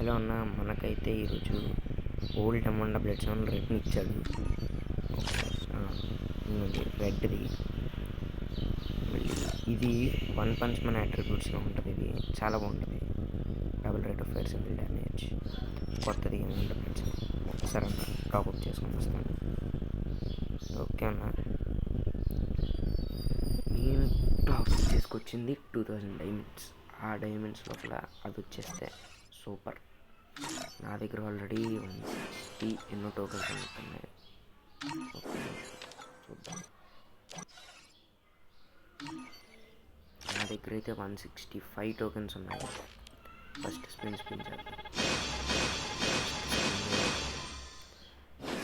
ఎలా ఉన్నా మనకైతే ఈరోజు ఓల్డ్ అమండా బ్లడ్ సెవెన్ రెడ్ని ఇచ్చాడు. రెడ్ది మళ్ళీ ఇది వన్ పంచ్ మన అట్రిబ్యూట్స్లో ఉంటుంది. ఇది చాలా బాగుంటుంది. Double rate of fire, single damage. కొత్తది అమండా బ్లడ్ సెవెన్. ఒకసారి అన్న టాప్అప్ చేసుకొని వస్తాను. ఓకే అన్న, నేను టాప్అప్ చేసుకొచ్చింది 2000 డైమండ్స్. ఆ డైమండ్స్ లోపల అది వచ్చేస్తే సూపర్. నా దగ్గర ఆల్రెడీ 160 ఎన్నో టోకెన్స్ ఉంటున్నాయి. చూద్దాం. నా దగ్గర అయితే 165 టోకెన్స్ ఉన్నాయి. ఫస్ట్ స్పిన్ చేద్దాం.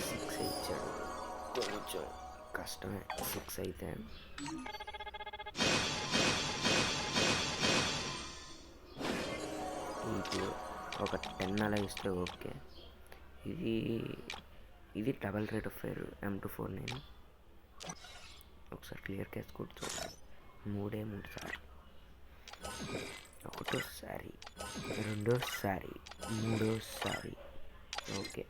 6 ఇచ్చాడు, కొంచెం కష్టమే 6 అయితే. ఇది ఒక 10 అలా ఇస్తే ఓకే. ఇది double rate of fire M249. ఒకసారి క్లియర్ కేస్ కూడా చూడండి. 3 సార్లు, ఒకటోసారి, రెండోసారి, మూడోసారి. ఓకే,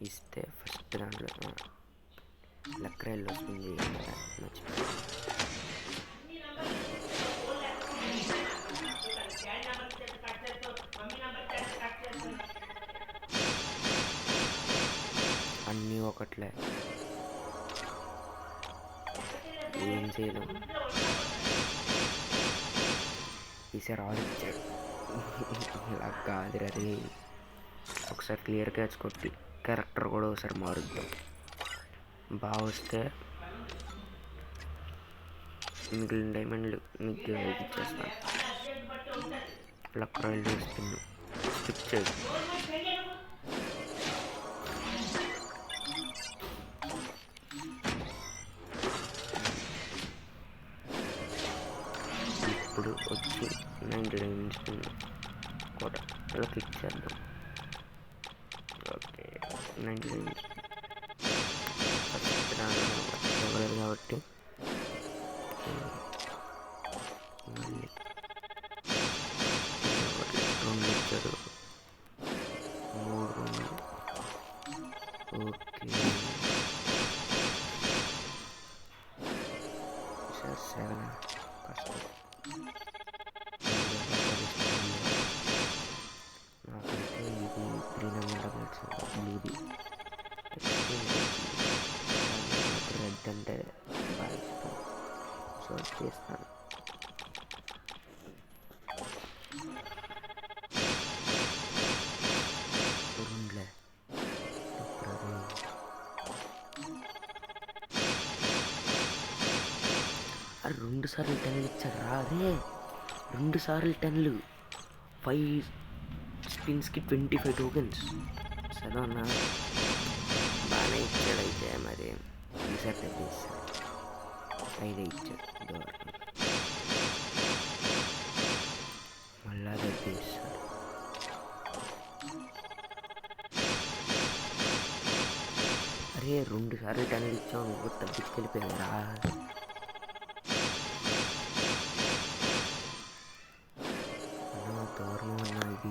ఇస్తే ఫస్ట్ దాంట్లో లక్రైల్లో స్పిన్ చేయాలి. మర్చిపోయి అన్నీ ఒకట్లే, ఏం చేయలేము. ఈసారి ఆడిచ్చాడు. ఇలా కాదురా రే. ఒకసారి క్లియర్ క్యాచ్ కొట్టి క్యారెక్టర్ కూడా ఒకసారి మారుద్దాం. బాగా వస్తే మిగిలిన డైమండ్లు మీకు ఇచ్చేస్తాను. లక్ రాయల్ స్పిన్ స్కిప్ చేయదు. ఇప్పుడు వచ్చి 90 డైమండ్స్ కూడా ఇలా క్లిక్ చేద్దాం. ఓకే, 90 డైమండ్స్ ఇవ్వలేదు కాబట్టి మళ్ళీ 2 ఇచ్చాడు, 3. ఓకే, 7 కష్టం. నాకైతే ఇది 3 నెంబర్ బ్లూది. రెడ్ అంటే బాగా ఇష్టం, సో చేస్తాను. రెండులే అరే 2 సార్లు 10 ఇచ్చారు రా రే. 2 సార్లు 10, 5 స్పిన్స్కి 25 టోకెన్స్. సరే అన్న, బాగానే ఇచ్చాడు. అయితే మరి ఈసారి తగ్గిస్తాడు. 5 ఇచ్చాడు, మళ్ళా తగ్గిస్తాడు. అరే 2 సార్లు 10 ఇచ్చావు, నువ్వు తగ్గించుకెళ్ళిపోయారా. దారుణం అన్న ఇది.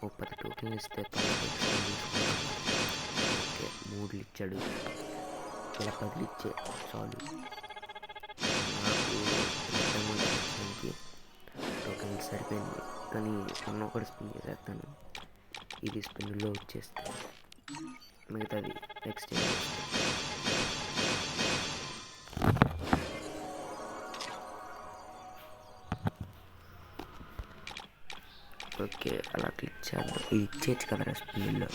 10 టోకెన్లు ఇస్తే 9 ఓకే, 3 ఇచ్చాడు. ఇలా 10 ఇచ్చే చాలు. నాకు టోకెన్ సరిపోయింది, కానీ ఒకటి స్పిన్ చేసేస్తాను. ఇది స్పిన్లో వచ్చేస్తే మిగతాది ఎక్స్చేంజ్ చేస్తాను. ఓకే, అలా క్లిక్ చేద్దాం. ఇది ఇచ్చేచ్చు కదా స్పిన్లో.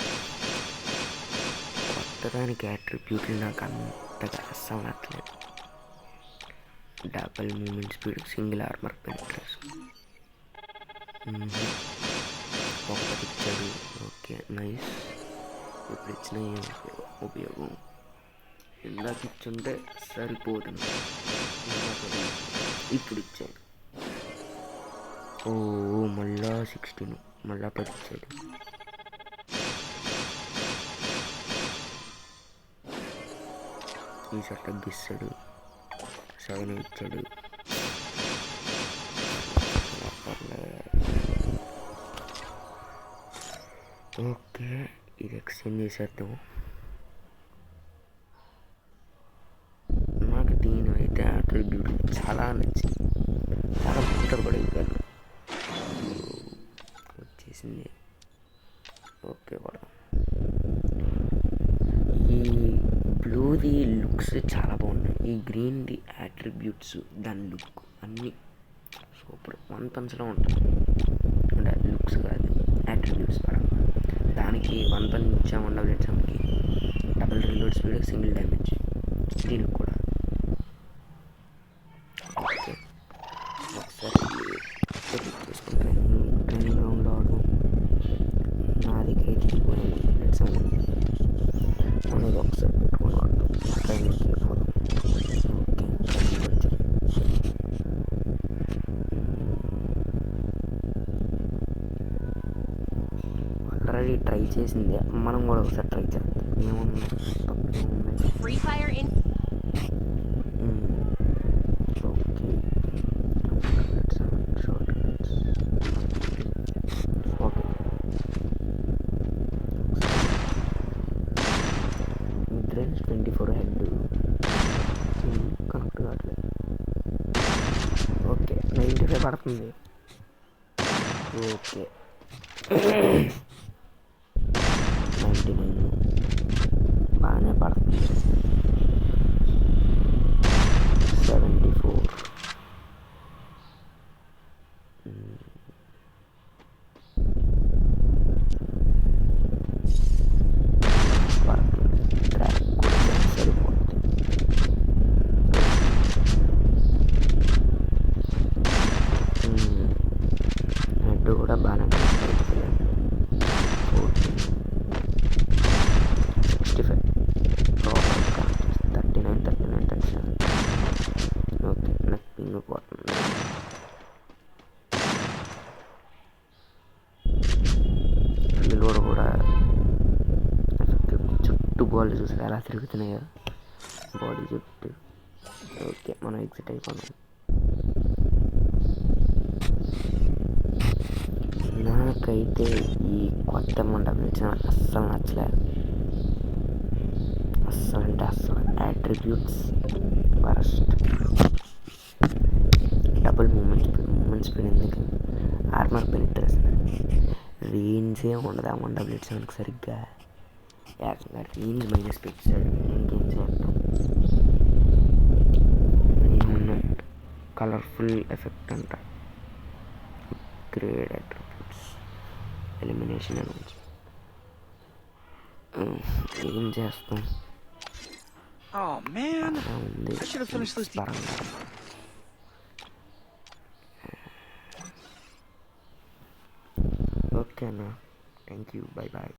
కొత్తదానికి అట్రిబ్యూట్లు నాకు అంతగా అస్సలు నచ్చలేదు. Double movement speed, single armour penetration. ఒకటి ఇచ్చాడు. Okay, nice. ఇప్పుడు ఇచ్చిన ఉపయోగం ఇందాక ఇచ్చుంటే సరిపోతుంది. ఇప్పుడు ఇచ్చాడు. ఓ మళ్ళా 16, మళ్ళా 10 ఇచ్చాడు. ఈసారి తగ్గిస్తాడు. 7 ఇచ్చాడు. ఓకే, ఇది ఎక్స్చేంజ్ చేసేద్దాం. నాకు దీని అయితే అట్రిబ్యూట్ చాలా నచ్చింది, చాలా బెటర్ కూడా ఇవ్వాలి వచ్చేసింది. ఓకే కూడా ఈ బ్లూది లుక్స్ చాలా బాగున్నాయి, ఈ గ్రీన్ది అట్రిబ్యూట్స్, దాని లుక్ అన్నీ సూపర్ 1 పంచ్లో ఉంటుంది. అంటే లుక్స్ కాదు, అట్రిబ్యూట్స్ పరంగా దానికి 1 పంచ్ ఇచ్చాము. డబుల్ ఎగ్జామ్కి double reload speed, single damage, దీనికి కూడా. ఓకే, ఒకసారి చూసుకుంటాను. ట్రైనింగ్ గ్రౌండ్లో ఆడు నా దగ్గర అయితే పోయింది ఎగ్జామ్ మనది. ఒకసారి పెట్టుకుని వాడు ట్రైనింగ్కి వెళ్ళిపోదాం. ఓకే, ట్రైనింగ్ వచ్చాం. ఆల్రెడీ ట్రై చేసింది, మనం కూడా ఒకసారి ట్రై చేద్దాం. ఏముంది Free Fire in okay, okay. Mid range 24 head connect కావట్లేదు. ఓకే, 95 పడుతుంది. ఓకే 99 బాగానే పడుతుంది. 74 పడుతుంది. ట్రాక్ కూడా సరిపోతుంది. హెడ్ కూడా బాగానే పడుతుంది. 65 39 37. ఓకే, నాకు పింగ్ పోతుంది. రీలోడ్ కూడా చుట్టూ బాల్ చూసారు ఎలా తిరుగుతున్నాయో బాడీ చుట్టూ. ఓకే, మనం ఎగ్జిట్ అయిపోయాం. నాకైతే ఈ కొత్త మండపం నాకు అస్సలు నచ్చలేదు, అస్సలు అంటే అస్సలు. Attributes worst. Double movement speed ఎందుకు, ఆర్మర్ పెనిట్రేషన్, రేంజే ఉండదు ఆ 1W7కి సరిగ్గా. ఏకంగా రేంజ్ మైనస్ పెట్టాడు. ఇంకేం చేద్దాం. ఏమున్నట్టు కలర్ఫుల్ ఎఫెక్ట్ అంట, గ్రేడ్ అట్రిబ్యూట్స్, ఎలిమినేషన్ నుంచి ఏం చేస్తాం. Oh man, ఉంది I should have finished this. పరంగా. ఓకే అన్న, థ్యాంక్ యూ, బై బాయ్.